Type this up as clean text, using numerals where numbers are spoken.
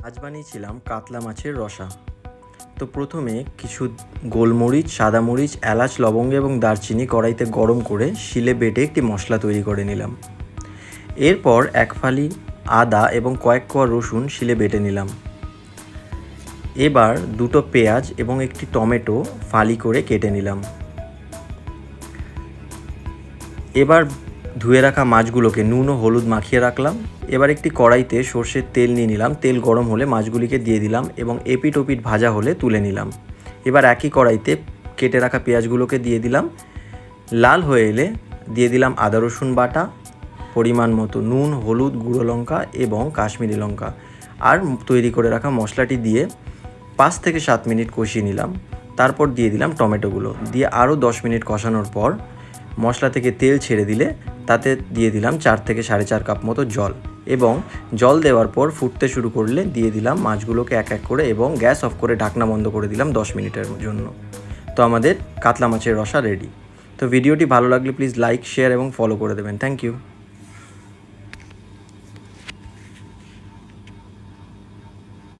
আজ বানিয়েছিলাম কাতলা মাছের রসা। তো প্রথমে কিছু গোলমরিচ, সাদা মরিচ, এলাচ, লবঙ্গ এবং দারচিনি কড়াইতে গরম করে শিলে বেটে একটি মশলা তৈরি করে নিলাম। এরপর এক ফালি আদা এবং কয়েক কোয়া রসুন শিলে বেটে নিলাম। এবার দুটো পেঁয়াজ এবং একটি টমেটো ফালি করে কেটে নিলাম। এবার ধুয়ে রাখা মাছগুলোকে নুন ও হলুদ মাখিয়ে রাখলাম। এবার একটি কড়াইতে সর্ষের তেল নিয়ে নিলাম। তেল গরম হলে মাছগুলিকে দিয়ে দিলাম এবং এপিট ওপিট ভাজা হলে তুলে নিলাম। এবার একই কড়াইতে কেটে রাখা পেঁয়াজগুলোকে দিয়ে দিলাম। লাল হয়ে এলে দিয়ে দিলাম আদা রসুন বাটা, পরিমাণ মতো নুন, হলুদ, গুঁড়ো লঙ্কা এবং কাশ্মীরি লঙ্কা, আর তৈরি করে রাখা মশলাটি দিয়ে 5 থেকে 7 মিনিট কষিয়ে নিলাম। তারপর দিয়ে দিলাম টমেটোগুলো, দিয়ে আরও 10 মিনিট কষানোর পর মশলা থেকে তেল ছেড়ে দিলে তাতে দিয়ে দিলাম 4 থেকে 4.5 কাপ মতো জল, এবং জল দেওয়ার পর ফুটতে শুরু করলে দিয়ে দিলাম মাছগুলোকে এক এক করে এবং গ্যাস অফ করে ঢাকনা বন্ধ করে দিলাম 10 মিনিটের জন্য। তো আমাদের কাতলা মাছের রসা রেডি। তো ভিডিওটি ভালো লাগলে প্লিজ লাইক, শেয়ার এবং ফলো করে দেবেন। Thank you.